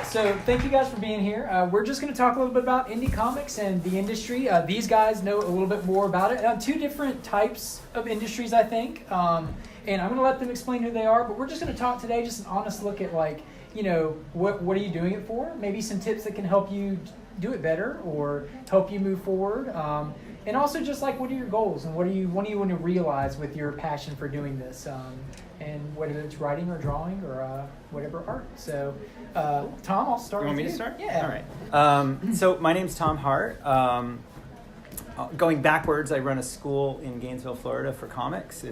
So thank you guys for being here. We're just going to talk a little bit about indie comics and the industry. These guys know a little bit more about it. Two different types of industries, I think. And I'm going to let them explain who they are, but we're just going to talk today, just an honest look at what are you doing it for? Maybe some tips that can help you do it better or help you move forward. And also just what are your goals and what do you want to realize with your passion for doing this? And whether it's writing or drawing or whatever art. So, Tom, I'll start with you. You want me to start? Yeah. All right. So my name's Tom Hart. Going backwards, I run a school in Gainesville, Florida for comics.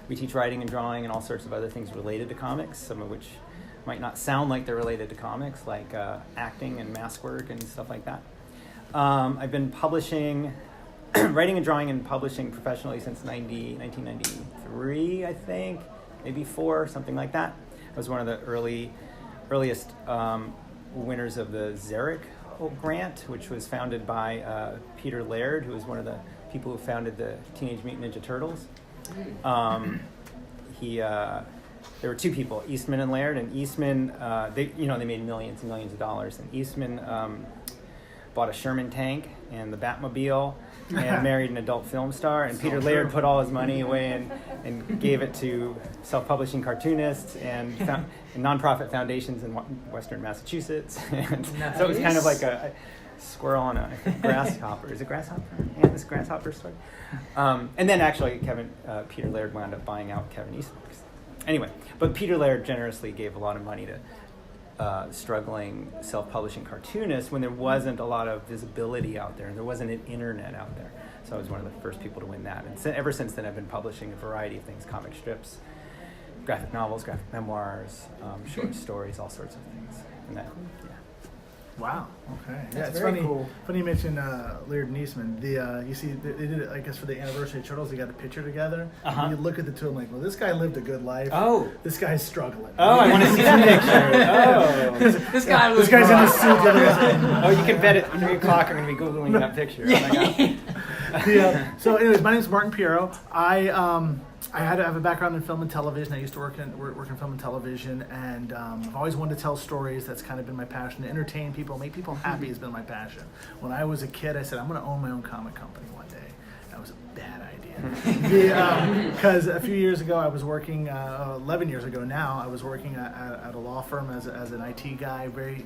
We teach writing and drawing and all sorts of other things related to comics, some of which might not sound like they're related to comics, like acting and mask work and stuff like that. I've been publishing, writing and drawing and publishing professionally since 1993, I think, maybe 4, something like that. I was one of the earliest winners of the Xeric grant, which was founded by Peter Laird, who was one of the people who founded the Teenage Mutant Ninja Turtles. There were 2 people, Eastman and Laird, and Eastman, they made millions and millions of dollars, and Eastman bought a Sherman tank and the Batmobile and married an adult film star, and Peter Laird put all his money away and gave it to self-publishing cartoonists and nonprofit foundations in Western Massachusetts. And nice. So it was kind of like a squirrel on a grasshopper. Is it grasshopper? Yeah, this grasshopper story. And then actually Peter Laird wound up buying out Kevin Eastman. Anyway, but Peter Laird generously gave a lot of money to struggling self-publishing cartoonists when there wasn't a lot of visibility out there and there wasn't an internet out there. So I was one of the first people to win that. And ever since then, I've been publishing a variety of things, comic strips, graphic novels, graphic memoirs, short stories, all sorts of things. And that, yeah. Wow. Okay. That's it's very funny. cool. Funny you mentioned Laird and Eastman. You see, they did it. I guess for the anniversary of Turtles, they got a picture together. Uh-huh. And you look at the two, and well, this guy lived a good life. Oh. This guy's struggling. Oh, I want to see that picture. Oh. This guy This guy's in a suit. The other guy's Oh, you can bet at 3 o'clock I'm going to be Googling that picture. Oh my God. So, anyways, my name's Martin Pierro. I have a background in film and television. I used to work in film and television, and I've always wanted to tell stories. That's kind of been my passion. To entertain people, make people happy has been my passion. When I was a kid, I said, I'm going to own my own comic company one day. That was a bad idea. Because a few years ago, I was working, 11 years ago now, I was working at a law firm as an IT guy, very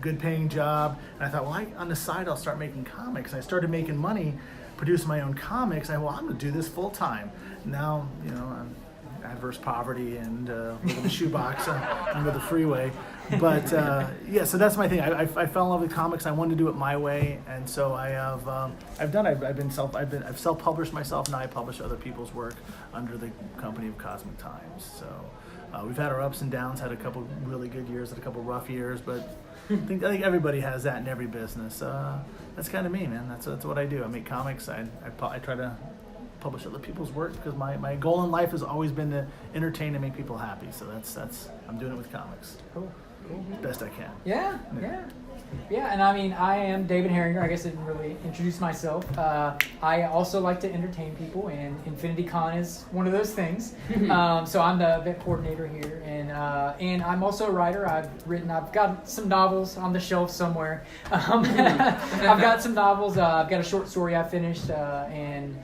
good paying job. And I thought, on the side, I'll start making comics. And I started making money, producing my own comics. I'm going to do this full time. Now, I'm adverse poverty and live in a shoebox under the freeway. But so that's my thing. I fell in love with comics. I wanted to do it my way, and so I've self-published myself. Now I publish other people's work under the company of Cosmic Times. So we've had our ups and downs. Had a couple really good years, had a couple rough years, but I think everybody has that in every business. That's kind of me, man. That's what I do. I make comics. I try to publish other people's work because my goal in life has always been to entertain and make people happy. So that's I'm doing it with comics. Cool. Best I can. Yeah. And I mean, I am David Heringer. I guess I didn't really introduce myself. I also like to entertain people, and Infinity Con is one of those things. So I'm the event coordinator here, and I'm also a writer. I've got some novels on the shelf somewhere. I've got some novels. I've got a short story I finished, and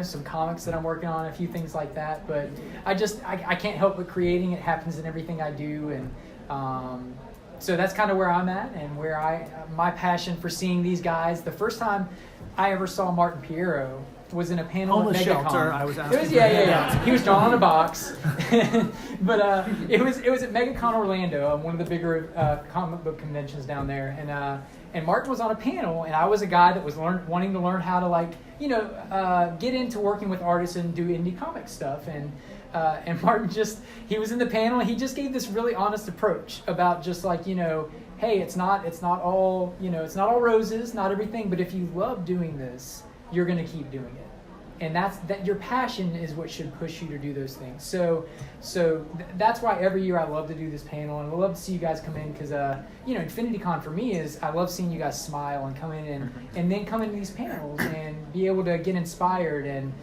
some comics that I'm working on, a few things like that. But I can't help but creating. It happens in everything I do, and so that's kind of where I'm at, and where my passion for seeing these guys. The first time I ever saw Martin Pierro was in a panel at MegaCon. Shelter, I was asking. He was drawn on a box, but it was at MegaCon Orlando, one of the bigger comic book conventions down there, and Martin was on a panel, and I was a guy that was wanting to learn how to get into working with artists and do indie comic stuff, and Martin he was in the panel, and he just gave this really honest approach about just hey, it's not all roses, not everything, but if you love doing this, you're going to keep doing it. And that your passion is what should push you to do those things. So that's why every year I love to do this panel, and I love to see you guys come in because Infinity Con for me is I love seeing you guys smile and come in and then come into these panels and be able to get inspired and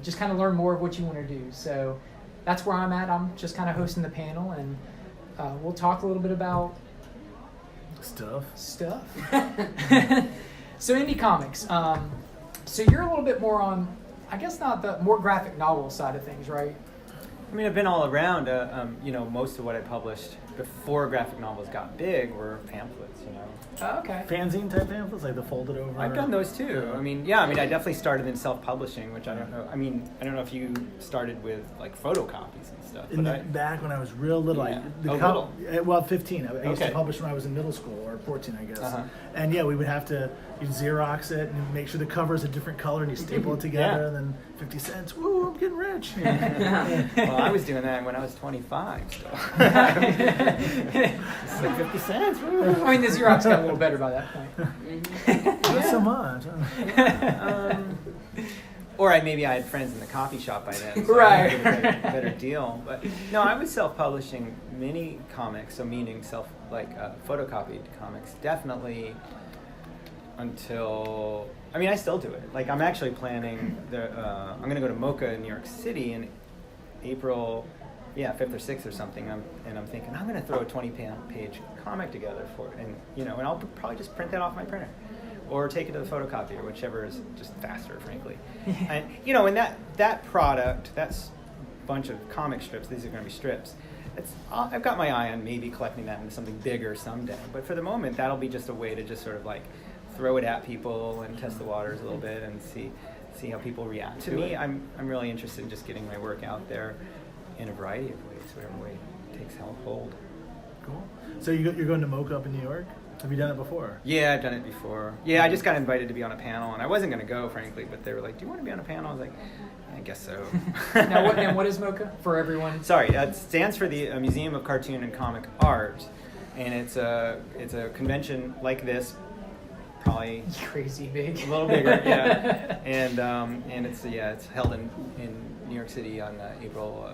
just kind of learn more of what you want to do. So that's where I'm at. I'm just kind of hosting the panel, and we'll talk a little bit about Stuff. So indie comics. So you're a little bit more on, I guess, not the more graphic novel side of things, right? I mean, I've been all around. Most of what I published before graphic novels got big were pamphlets. Okay. Fanzine type pamphlets, like the folded over. I've done those too. I definitely started in self-publishing, which I don't know. I don't know if you started with like photocopies and stuff. Back when I was real little, Yeah. well, 15. I used to Okay. publish when I was in middle school, or 14, I guess. Uh-huh. And yeah, we would have to Xerox it and make sure the cover's a different color, and you staple it together, Yeah. and then 50 cents. Woo, I'm getting rich. Well, I was doing that when I was 25 still. It's like 50 cents. Woo. I mean, the Xerox got a little better by that point. Not so much. Or maybe I had friends in the coffee shop by then, so Right. I had a better deal. But no, I was self-publishing mini comics, so meaning photocopied comics, definitely until. I still do it. Like I'm actually planning I'm going to go to MoCA in New York City in April, 5th or 6th or something. I'm thinking I'm going to throw a 20-page comic together for it, and I'll probably just print that off my printer. Or take it to the photocopier, whichever is just faster, frankly. And that product, that's a bunch of comic strips. These are going to be strips. I've got my eye on maybe collecting that into something bigger someday. But for the moment, that'll be just a way to just sort of like throw it at people and test the waters a little bit and see how people react to it. I'm really interested in just getting my work out there in a variety of ways, whatever way it takes hold. Cool. So you're going to MoCA up in New York? Have you done it before? Yeah, I've done it before. Yeah, I just got invited to be on a panel, and I wasn't going to go, frankly, but they were like, do you want to be on a panel? I was like, I guess so. Now, what is MoCA for everyone? Sorry, it stands for the Museum of Cartoon and Comic Art, and it's a convention like this, probably Crazy big. a little bigger, yeah. And it's held in New York City on April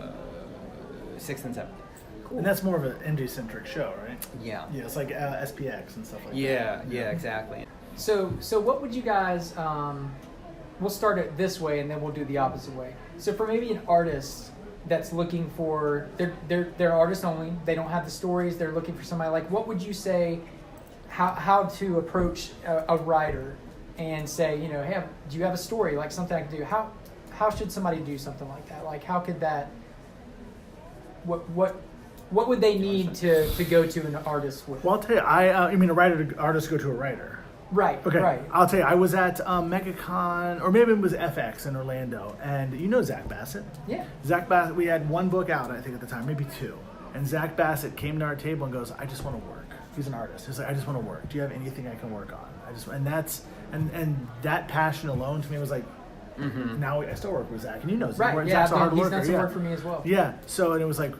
6th and 7th. Cool. And that's more of an indie-centric show, right? Yeah. Yeah, it's like SPX and stuff like that. Yeah, exactly. So what would you guys? We'll start it this way, and then we'll do the opposite way. So for maybe an artist that's looking for they're artists only. They don't have the stories. They're looking for somebody. Like, what would you say? How to approach a writer and say, hey, do you have a story, like something I can do? How should somebody do something like that? Like, how could that? What would they need to go to an artist with? Well, I'll tell you, a writer to artist go to a writer. Right. Okay. Right. I'll tell you, I was at MegaCon, or maybe it was FX in Orlando, and you know Zach Bassett? Yeah. Zach Bassett, we had one book out, I think, at the time, maybe two. And Zach Bassett came to our table and goes, I just want to work. He's an artist. He's like, I just want to work. Do you have anything I can work on? And that passion alone to me was like, now I still work with Zach, and you know Zach. Right. Zach's a hard he's worker. done some work for me as well. Yeah. So, and it was like,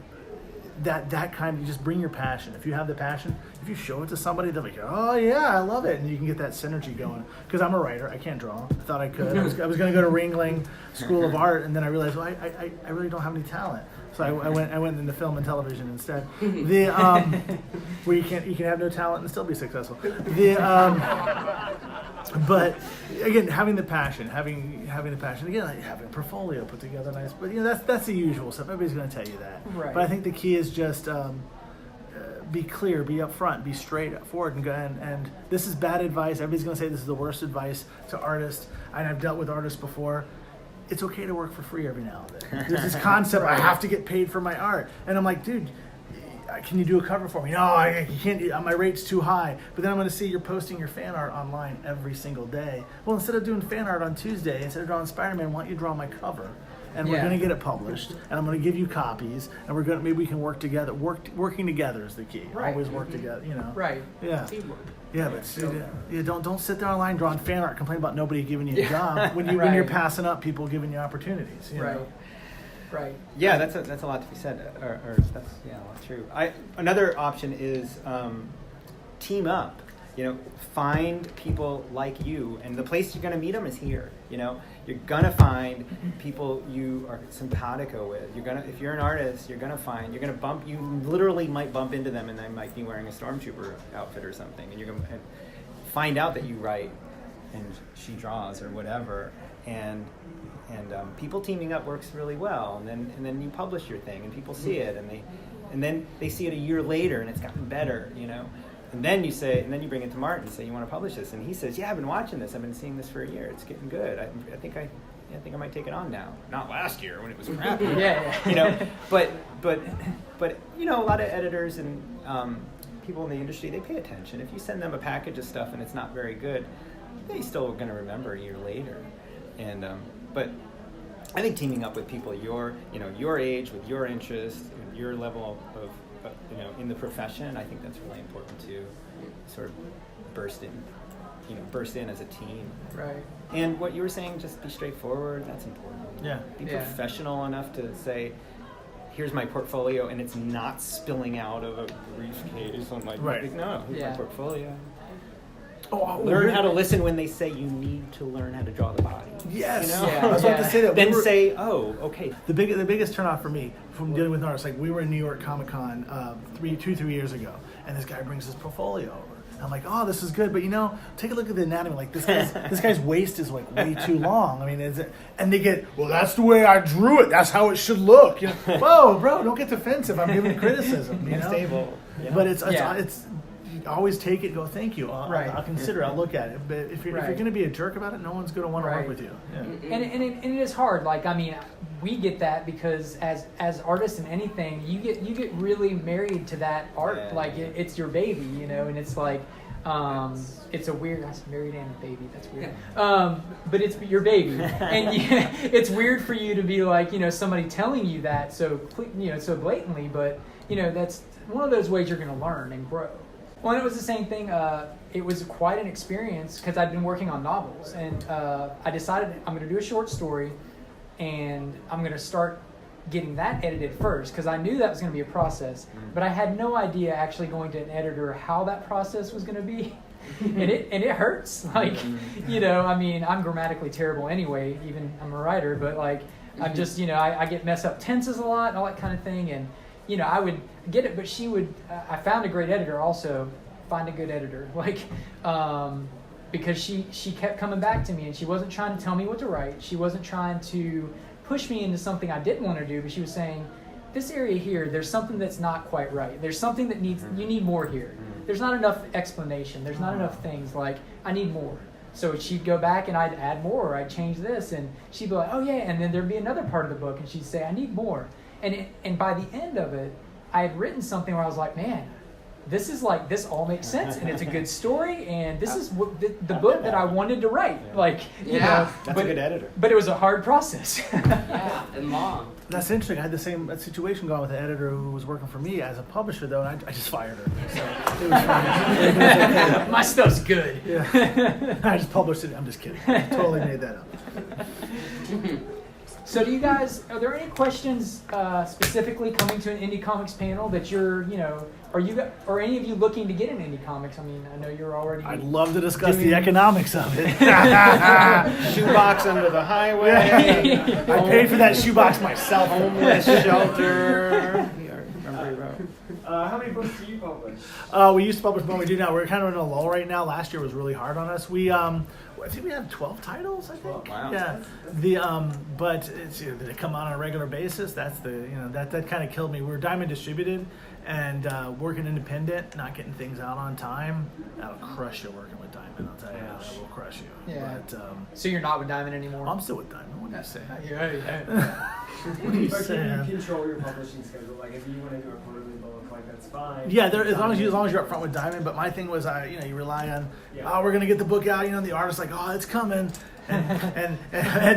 that kind of, you just bring your passion. If you have the passion, if you show it to somebody, they're like, oh yeah, I love it, and you can get that synergy going. Because I'm a writer, I can't draw. I thought I could. I was going to go to Ringling School of Art, and then I realized, well, I really don't have any talent. So I went into film and television instead. Where you can have no talent and still be successful. But again, having the passion again, like having a portfolio put together nice. But that's the usual stuff. Everybody's going to tell you that. Right. But I think the key is just be clear, be upfront, be straightforward, and go. And this is bad advice. Everybody's going to say this is the worst advice to artists. And I've dealt with artists before. It's okay to work for free every now and then. There's this concept, I have to get paid for my art. And I'm like, dude, can you do a cover for me? No, I can't. My rate's too high. But then I'm going to see you're posting your fan art online every single day. Well, instead of doing fan art on Tuesday, instead of drawing Spider-Man, why don't you draw my cover? And we're going to get it published, and I'm going to give you copies, and maybe we can work together. Working together is the key. Right. Always work together, Right. Yeah. Teamwork. Yeah, but don't sit there online drawing fan art, complain about nobody giving you a job when Right. you're passing up people giving you opportunities. You know? Right. Yeah, that's a lot to be said. Or that's a lot true. Another option is team up. Find people like you, and the place you're going to meet them is here. You're going to find people you are simpatico with. If you're an artist, you literally might bump into them, and they might be wearing a stormtrooper outfit or something, and you're going to find out that you write and she draws or whatever, and people teaming up works really well, and then you publish your thing, and people see it, and and then they see it a year later and it's gotten better, you know. And then you bring it to Martin and say, you want to publish this? And he says, yeah, I've been watching this. I've been seeing this for a year. It's getting good. I think I might take it on now. Not last year when it was crappy. Yeah. You know, but you know, a lot of editors and people in the industry, they pay attention. If you send them a package of stuff and it's not very good, they still are going to remember a year later. And but I think teaming up with people your age, with your interests, your level of in the profession, I think that's really important to sort of burst in as a team. Right. And what you were saying, just be straightforward. That's important. Yeah. Be professional enough to say, here's my portfolio, and it's not spilling out of a briefcase. I'm like, no, here's my portfolio. Learn how to listen when they say you need to learn how to draw the body. Yes. You know? I was about to say that. Then say, oh, okay. The biggest turnoff for me from dealing with artists, like we were in New York Comic Con 3 years ago, and this guy brings his portfolio over. I'm like, oh, this is good, but take a look at the anatomy. Like this guy's waist is like way too long. I mean, and they get, well, that's the way I drew it. That's how it should look. You know? Whoa, bro, don't get defensive. I'm giving criticism. Stable. You know? But it's you always take it. Go, thank you. I'll consider. I'll look at it. But if you're going to be a jerk about it, no one's going to want to work with you. Yeah. And it is hard. Like, I mean, we get that because as artists in anything, you get really married to that art. It's your baby, and it's like it's a weird. I said married and a baby. That's weird. But it's your baby, and it's weird for you to be like somebody telling you that so blatantly. But that's one of those ways you're going to learn and grow. Well, and it was the same thing. It was quite an experience because I'd been working on novels, and I decided I'm going to do a short story, and I'm going to start getting that edited first because I knew that was going to be a process, but I had no idea actually going to an editor how that process was going to be, and it hurts. Like, I mean, I'm grammatically terrible anyway. Even I'm a writer, but like, I'm just I get mess up tenses a lot and all that kind of thing, and. I would get it, but she would. I found a great editor. Also, find a good editor, because she kept coming back to me, and she wasn't trying to tell me what to write. She wasn't trying to push me into something I didn't want to do, but she was saying, "This area here, there's something that's not quite right. There's something that you need more here. There's not enough explanation. There's not enough things. Like I need more." So she'd go back and I'd add more, or I'd change this, and she'd be like, "Oh yeah," and then there'd be another part of the book, and she'd say, "I need more." And by the end of it, I had written something where I was like, man, this all makes sense, and it's a good story, and this is what the book that I wanted to write. That's a good editor. But it was a hard process. And long. That's interesting. I had the same situation going with an editor who was working for me as a publisher, though, and I just fired her. So it was fine. My stuff's good. Yeah. I just published it. I'm just kidding. I totally made that up. So do you guys, are there any questions specifically coming to an indie comics panel that you're, are any of you looking to get in indie comics? I mean, I know you're already... I'd love to discuss the economics of it. Shoebox under the highway. I paid for that shoebox myself. Homeless shelter. How many books do you publish? We used to publish more than we do now. We're kind of in a lull right now. Last year was really hard on us. I think we have 12 titles. I think. 12, wow. Yeah. But they come out on a regular basis. That's that kind of killed me. We're Diamond distributed and working independent, not getting things out on time. That'll crush you working with Diamond. I'll tell you, it will crush you. Yeah. But, so you're not with Diamond anymore? I'm still with Diamond. What do you say? Yeah. What do you But say? can you control your publishing schedule? Like if you want to do a quarterly book, that's fine. Yeah, as long as you're up front with Diamond. But my thing was, you rely on, we're gonna get the book out. The artist's like, oh, it's coming, and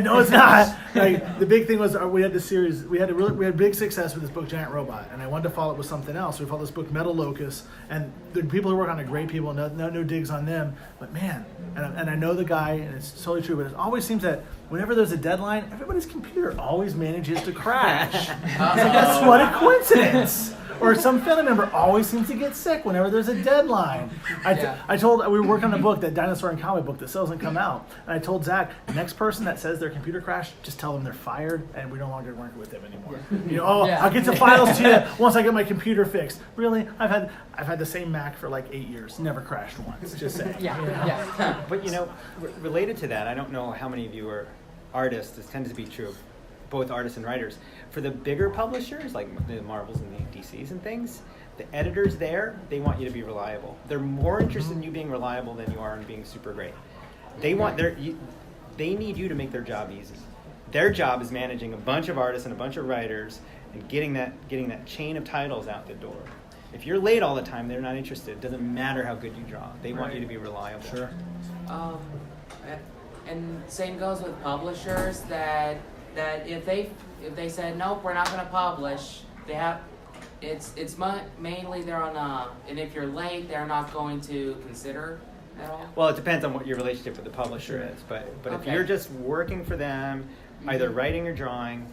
no, it's not. Like the big thing was, we had this series. We had big success with this book, Giant Robot, and I wanted to follow it with something else. We followed this book, Metal Locust, and the people who work on it are great people. No digs on them, but man, and I know the guy, and it's totally true. But it always seems that whenever there's a deadline, everybody's computer always manages to crash. It's like, that's what a coincidence. Or some family member always seems to get sick whenever there's a deadline. We were working on a book, that dinosaur and comic book that still hasn't come out. And I told Zach, the next person that says their computer crashed, just tell them they're fired and we no longer work with them anymore. I'll get the files to you once I get my computer fixed. Really? I've had the same Mac for like 8 years. Never crashed once. Just saying. But related to that, I don't know how many of you are artists. This tends to be true of both artists and writers. For the bigger publishers, like the Marvels and the DCs and things, the editors there, they want you to be reliable. They're more interested in you being reliable than you are in being super great. They need you to make their job easy. Their job is managing a bunch of artists and a bunch of writers and getting that chain of titles out the door. If you're late all the time, they're not interested. It doesn't matter how good you draw. They want you to be reliable. Sure. And same goes with publishers that if they said nope, we're not going to publish, they have mainly they're on and if you're late, they're not going to consider at all. Well, it depends on what your relationship with the publisher is, but if Okay. you're just working for them, either writing or drawing,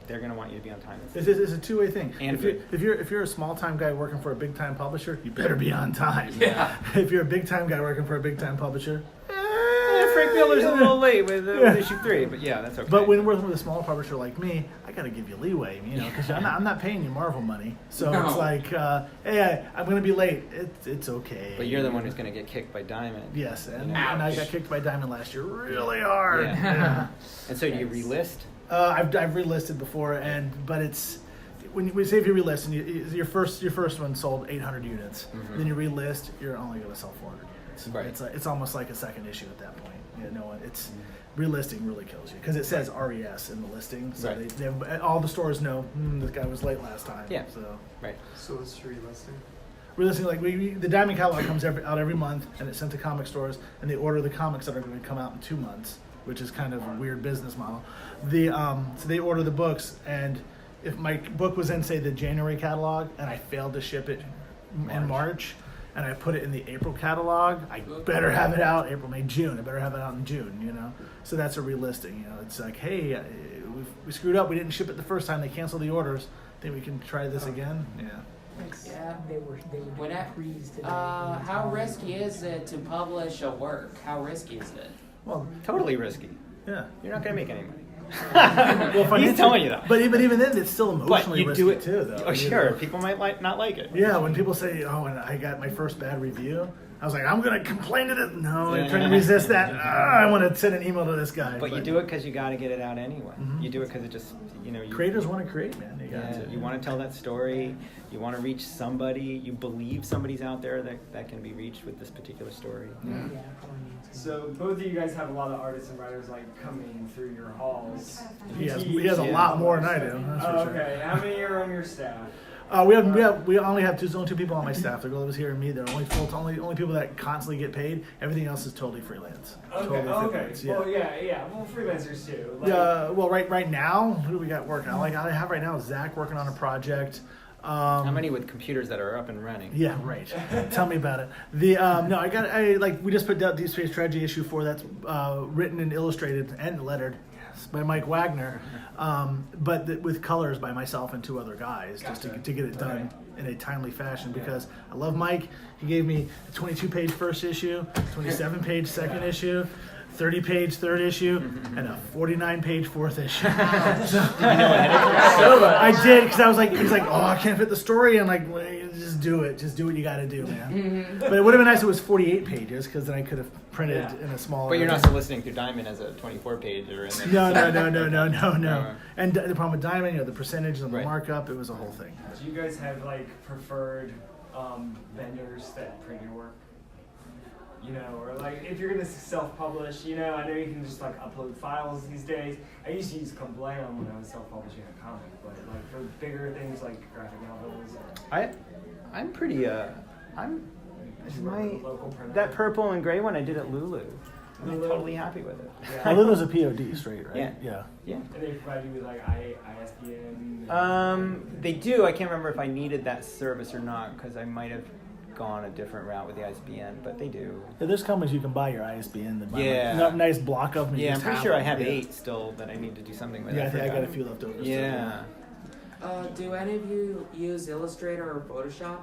they're going to want you to be on time. It's a two-way thing. And If you're a small-time guy working for a big-time publisher, you better be on time. Yeah. If you're a big-time guy working for a big-time publisher, Frank Miller's a little late with issue 3, but yeah, that's okay. But when working with a small publisher like me, I got to give you leeway, because I'm not paying you Marvel money. So No. it's like, hey, I'm going to be late. It's okay. But you're the one who's going to get kicked by Diamond. Yes, and Ouch. I got kicked by Diamond last year really hard. Yeah. Yeah. And so do you relist? I've relisted before, but it's when we say if you relist and your first one sold 800 units, then you relist, you're only going to sell 400 units. Right. It's almost like a second issue at that point. It's relisting really kills you because it says RES in the listing, so Right. they have, all the stores know this guy was late last time. Yeah. So Right. So what's relisting? realistically, like the Diamond catalog comes out every month, and it's sent to comic stores, and they order the comics that are going to come out in 2 months, which is kind of a weird business model. So they order the books, and if my book was in, say, the January catalog, and I failed to ship it in March, and I put it in the April catalog, I better have it out April, May, June. I better have it out in June, So that's a relisting, It's like, hey, we screwed up. We didn't ship it the first time. They canceled the orders. Think we can try this again? Yeah. Yeah. They were pleased today. How risky is it to publish a work? How risky is it? Well, Totally risky. yeah. You're not going to make any money. Well, He's telling you that. But even then, it's still But emotionally you risky do it too, though. Oh, sure. People might not like it. Yeah, when people say, "Oh, and I got my first bad review," I was like, "I'm gonna complain to this." No, I'm trying to resist that. I want to send an email to this guy. But you do it because you got to get it out anyway. You do it because it just, you Creators want to create, man. You got Yeah, to. you want to tell that story. You want to reach somebody. You believe somebody's out there that can be reached with this particular story. So both of you guys have a lot of artists and writers coming through your halls. He has a lot more than I do. That's for sure. Okay, how many are on your staff? We only have only 2 people on my staff. The girl that was here and me. They're only only people that constantly get paid. Everything else is totally freelance. Okay, Totally okay. freelance, yeah. Well, yeah. Well, freelancers too. Well, right now, who do we got working? I have right now Zach working on a project. How many with computers that are up and running? Yeah, right. Tell me about it. We just put out Deep Space Tragedy issue 4 that's written and illustrated and lettered by Mike Wagner, but with colors by myself and 2 other guys, just to get it done in a timely fashion, because I love Mike. He gave me a 22-page first issue, 27-page second issue, 30-page third issue, and a 49-page fourth issue. I did, because I was like, he's like, oh, I can't fit the story. I'm like, well, just do it. Just do what you got to do, man. But it would have been nice if it was 48 pages, because then I could have printed in a smaller. But you're not soliciting through Diamond as a 24-pager. No. And the problem with Diamond, the percentage and the Right. markup, it was a whole thing. Do you guys have preferred vendors that print your work? Or if you're gonna self-publish, I know you can just upload files these days. I used to use Kablam when I was self-publishing a comic, but for bigger things like graphic novels. I'm pretty. Local printer. That purple and gray one I did at Lulu. I'm totally happy with it. Yeah. Lulu's a POD straight, right? Yeah. Yeah. And they provide you with ISBN. They do. I can't remember if I needed that service or not, because I might have gone a different route with the ISBN, but they do. Yeah, there's companies you can buy your ISBN. That buy Yeah. a nice block of them. Yeah, I'm pretty sure I have 8 still that I need to do something with. Yeah, I think I got a few left over. Yeah. Do any of you use Illustrator or Photoshop?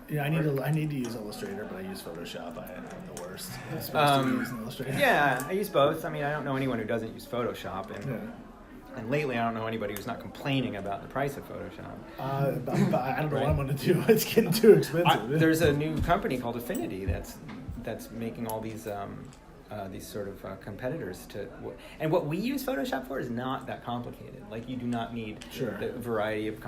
Yeah, I need to use Illustrator, but I use Photoshop. I'm the worst. I'm supposed to use Illustrator. Yeah, I use both. I mean, I don't know anyone who doesn't use Photoshop, Yeah. and lately I don't know anybody who's not complaining about the price of Photoshop. I don't know what I'm going to do. It's getting too expensive. There's a new company called Affinity that's making all these these sort of competitors to, and what we use Photoshop for is not that complicated. Like you do not need the variety of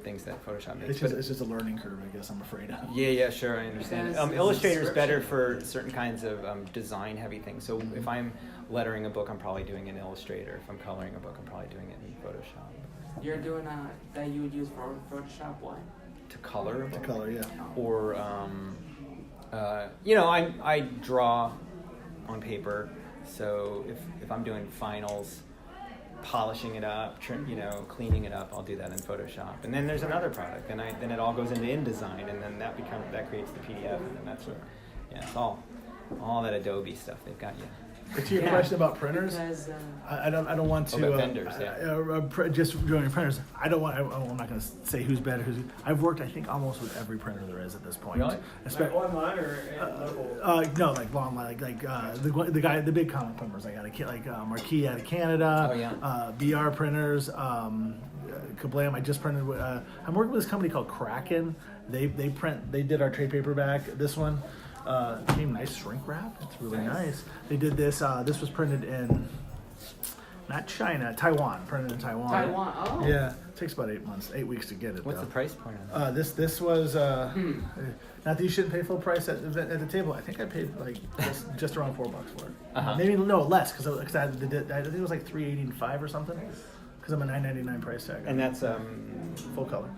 things that Photoshop makes. It's just a learning curve, I guess. I'm afraid of. Yeah, sure, I understand. Illustrator's better for certain kinds of design-heavy things. So if I'm lettering a book, I'm probably doing it in Illustrator. If I'm coloring a book, I'm probably doing it in Photoshop. You're doing that you would use for Photoshop what? To color a book? To color, yeah. Or, I draw on paper, so if I'm doing finals, polishing it up, cleaning it up, I'll do that in Photoshop. And then there's another product, and then it all goes into InDesign, and then that creates the PDF, and then that's what, it's all that Adobe stuff they've got you. To your question about printers, Because, I don't want to about vendors, just doing printers. I'm not going to say who's better. I've worked, I think, almost with every printer there is at this point. Really? Like online or local? No, like online, the big comic printers. I got Marquee out of Canada. Oh, yeah. BR printers. Kablam. I just printed. I'm working with this company called Kraken. They did our trade paperback. This one. Came nice shrink wrap. It's really nice. They did this. This was printed in not China, Taiwan. Printed in Taiwan. Taiwan. Oh. Yeah, it takes about 8 weeks to get it. What's though. the price point on that? This was not that you shouldn't pay full price at the table. I think I paid like just around $4 for it. Uh-huh. Maybe less because I think it was like $3.85 or something. Because I'm a $9.99 price tag. And that's full color.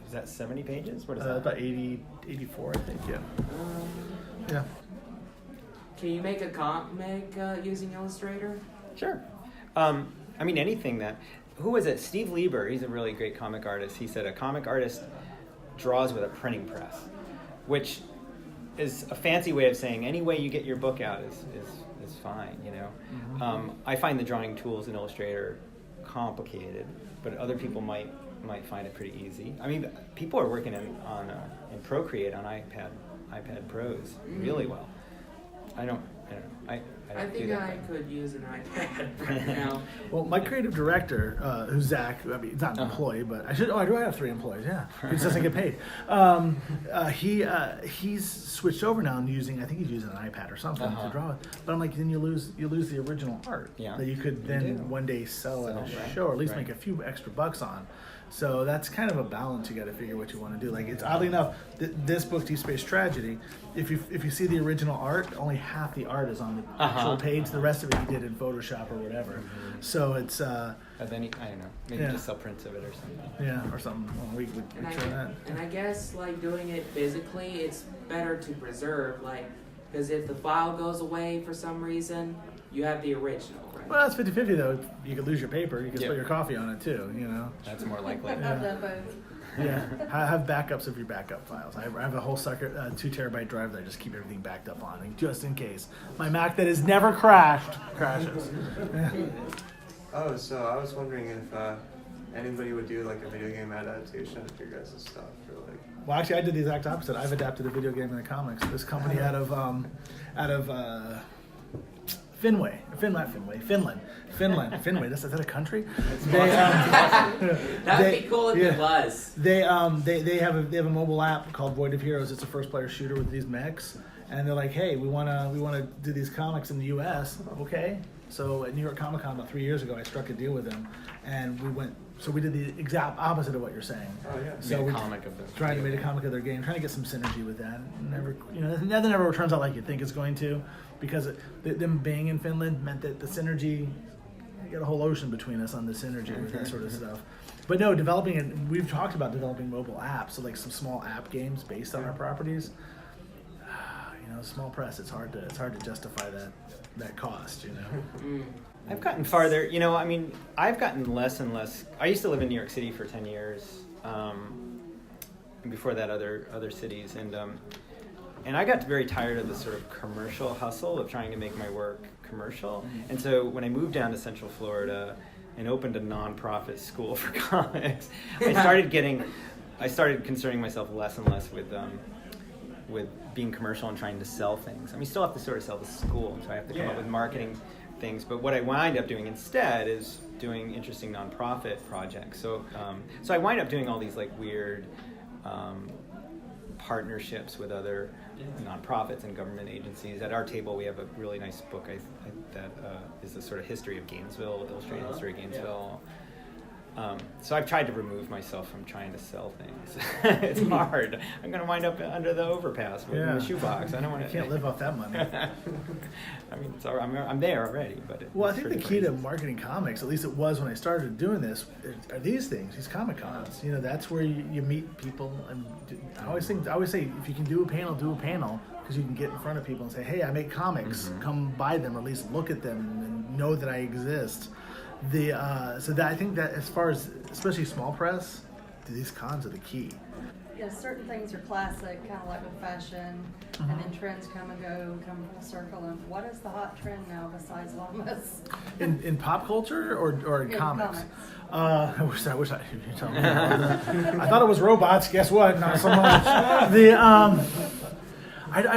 Is that 70 pages? What is that? About 84, I think. Yeah. Yeah. Can you make a comic using Illustrator? Sure. Anything that... Who was it? Steve Lieber, he's a really great comic artist. He said a comic artist draws with a printing press, which is a fancy way of saying any way you get your book out is fine, Mm-hmm. I find the drawing tools in Illustrator complicated, but other people might find it pretty easy. I mean, people are working in Procreate on iPad Pros really well. I don't know. I think I could use an iPad right now. Well, my creative director, who's Zach, he's not an employee, but I do have 3 employees, yeah. He just doesn't get paid. He's switched over now and I think he's using an iPad or something to draw it. But I'm like, then you lose the original art that you could then one day sell at a show, or at least make a few extra bucks on. So that's kind of a balance. You got to figure what you want to do. Like, it's oddly enough, this book, Deep Space Tragedy, if you see the original art, only half the art is on the actual page. The rest of it you did in Photoshop or whatever. Mm-hmm. So it's but then I don't know, maybe just sell prints of it or something. Yeah, or something. Well, we try that. And I guess like doing it physically, it's better to preserve, because if the file goes away for some reason, you have the original. Right? Well, that's 50-50 though. You could lose your paper. You could spill your coffee on it too. That's more likely. Yeah, have backups of your backup files. I have a whole 2 terabyte drive that I just keep everything backed up on, just in case. My Mac that has never crashes. Yeah. Oh, so I was wondering if anybody would do like a video game adaptation of your guys' stuff, or like. Well, actually, I did the exact opposite. I've adapted a video game in the comics. This company out of Finland. Is that a country? That'd be cool if it was. They have a mobile app called Void of Heroes. It's a first-player shooter with these mechs, and they're like, hey, we wanna do these comics in the U.S. Okay. So at New York Comic Con about 3 years ago, I struck a deal with them, and we did the exact opposite of what you're saying. Oh yeah. So we tried to make a comic of their game, trying to get some synergy with that. Nothing never turns out like you think it's going to, because them being in Finland meant that the synergy, you got a whole ocean between us on the synergy with that sort of stuff. But no, we've talked about developing mobile apps, so like some small app games based on our properties. Small press, it's hard to justify that cost, I've gotten farther, I've gotten less and less. I used to live in New York City for 10 years, and before that other cities, and I got very tired of the sort of commercial hustle of trying to make my work commercial. Mm-hmm. And so when I moved down to Central Florida and opened a nonprofit school for comics, I started concerning myself less and less with being commercial and trying to sell things. I mean, you still have to sort of sell the school, so I have to come up with marketing things. But what I wind up doing instead is doing interesting nonprofit projects. So I wind up doing all these like weird partnerships with other nonprofits and government agencies. At our table, we have a really nice book that is the sort of history of Gainesville, illustrated history of Gainesville. So I've tried to remove myself from trying to sell things. It's hard. I'm going to wind up under the overpass with the shoebox. I don't want to. You can't live off that money. I mean, it's all right. I'm there already, but I think the key to marketing comics, at least it was when I started doing this, are these things, these Comic Cons. You know, that's where you meet people. And I always say, if you can do a panel, because you can get in front of people and say, hey, I make comics. Come buy them, or at least look at them and know that I exist. I think that as far as especially small press, these cons are the key. Yeah, certain things are classic, kind of like with fashion, and then trends come and go, come full circle. And what is the hot trend now besides llamas? In pop culture or in comics? I wish I you tell me. I thought it was robots. Guess what? Not so much. I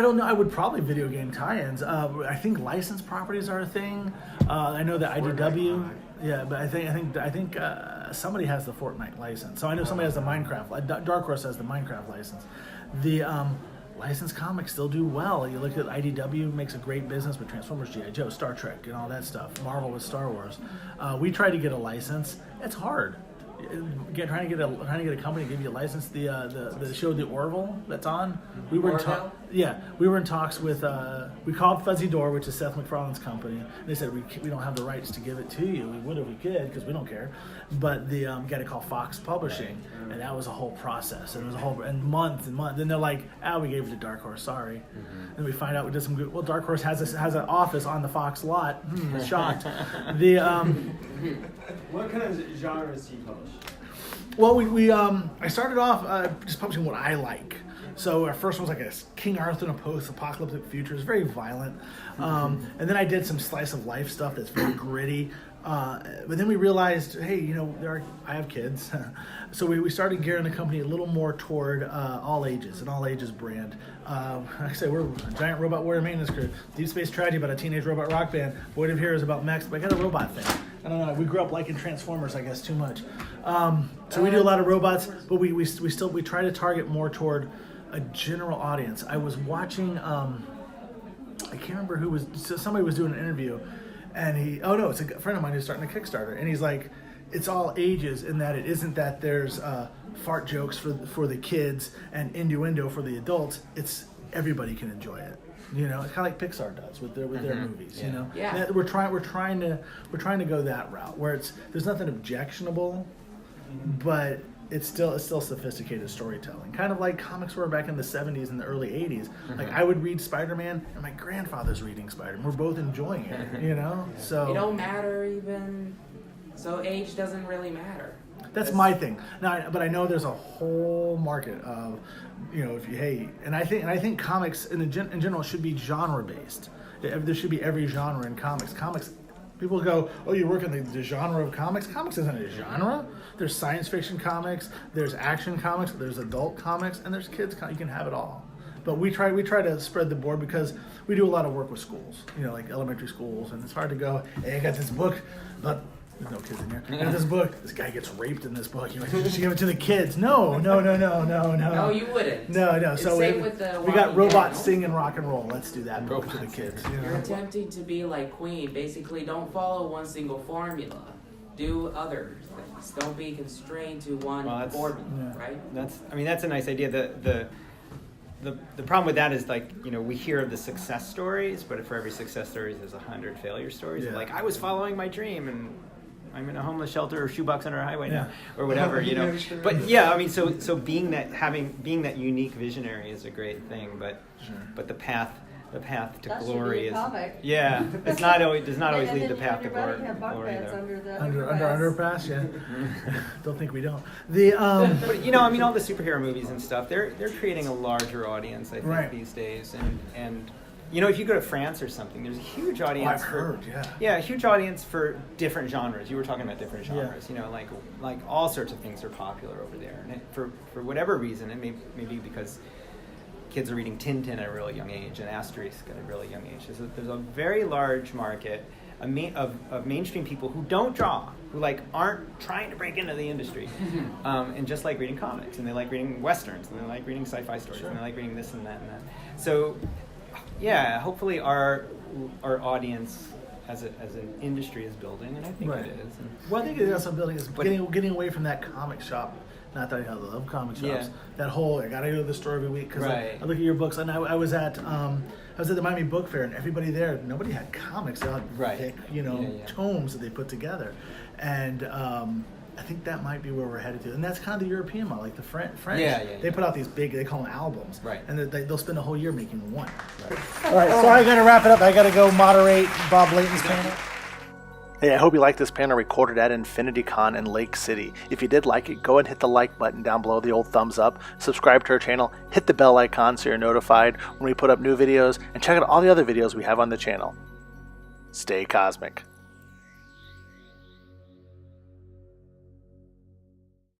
don't know. I would probably video game tie-ins. I think licensed properties are a thing. I know that IDW. Yeah, but I think somebody has the Fortnite license. So I know somebody has the Minecraft. Dark Horse has the Minecraft license. The licensed comics still do well. You look at IDW, makes a great business with Transformers, G.I. Joe, Star Trek, and all that stuff. Marvel with Star Wars. We try to get a license. It's hard. Trying to get a company to give you a license. The show The Orville that's on. We were in talks with we called Fuzzy Door, which is Seth MacFarlane's company. And they said we don't have the rights to give it to you. We would if we could because we don't care. But the got to call Fox Publishing, and that was a whole process. And it was a whole months and months. And they're like, we gave it to Dark Horse. Sorry. And we find out we did some good. Well, Dark Horse has an office on the Fox lot. Shocked. What kind of genres do you publish? Well, I started off just publishing what I like. So our first one was like a King Arthur in a post-apocalyptic future. It's very violent. And then I did some slice of life stuff that's very gritty. But then we realized, hey, I have kids. So we started gearing the company a little more toward all ages, an all ages brand. Like I say, we're a giant robot warrior maintenance crew. Deep Space Tragedy about a teenage robot rock band. Void of Heroes about mechs, but I got a robot thing. I don't know. We grew up liking Transformers, I guess, too much. So we do a lot of robots, but we try to target more toward a general audience. I was watching. I can't remember who was. Somebody was doing an interview, and it's a friend of mine who's starting a Kickstarter, and he's like, it's all ages in that it isn't that there's fart jokes for the kids and innuendo for the adults. It's everybody can enjoy it. It's kind of like Pixar does with their movies. Yeah. We're trying to go that route where there's nothing objectionable, but it's still sophisticated storytelling. Kind of like comics were back in the 70s and the early 80s. Like I would read Spider-Man and my grandfather's reading Spider-Man. We're both enjoying it, So it don't matter even. So age doesn't really matter. That's my thing. But I know there's a whole market of, and I think comics in general should be genre based. There should be every genre in comics. People go, oh, you work in the genre of comics? Comics isn't a genre. There's science fiction comics, there's action comics, there's adult comics, and there's kids comics. You can have it all. But we try to spread the board because we do a lot of work with schools, like elementary schools, and it's hard to go, hey, I got this book, but there's no kids in here. I got this book. This guy gets raped in this book. You should give it to the kids. No. No, you wouldn't. No. So we got robots singing rock and roll. Let's do that book to the kids. You're attempting to be like Queen. Basically, don't follow one single formula. Do other things. Don't be constrained to one formula, right? That's a nice idea. The problem with that is we hear of the success stories, but for every success story there's 100 failure stories. Yeah. Like I was following my dream and I'm in a homeless shelter or shoebox under a highway now, or whatever, But so being that unique visionary is a great thing. But the path to that glory is. It's not always does not always lead the path to glory. Under underpass, yeah. Don't think we don't. But all the superhero movies and stuff, they're creating a larger audience, I think, these days, and. If you go to France or something, there's a huge audience. I've heard, a huge audience for different genres. You were talking about different genres. Like all sorts of things are popular over there, and for whatever reason, it may be because kids are reading Tintin at a really young age and Asterix at a really young age. There's a very large market. of mainstream people who don't draw, who like aren't trying to break into the industry, and just like reading comics, and they like reading westerns, and they like reading sci-fi stories, and they like reading this and that and that. So, yeah, hopefully our audience as an industry is building, and I think it is. And, well, I think it is also building is getting away from that comic shop. Not that I love comic shops. Yeah. That whole I gotta go to the store every week because Right. I look at your books, and I was at the Miami Book Fair, and everybody there, nobody had comics. They all had Right. thick, Yeah. tomes that they put together, and I think that might be where we're headed to, and that's kind of the European model, like the French. They put out these big, they call them albums, Right. and they'll spend a whole year making one. Right. All right, so I got to wrap it up. I got to go moderate Bob Layton's panel. Hey, I hope you liked this panel recorded at InfinityCon in Lake City. If you did like it, go and hit the like button down below, the old thumbs up, subscribe to our channel, hit the bell icon so you're notified when we put up new videos, and check out all the other videos we have on the channel. Stay cosmic.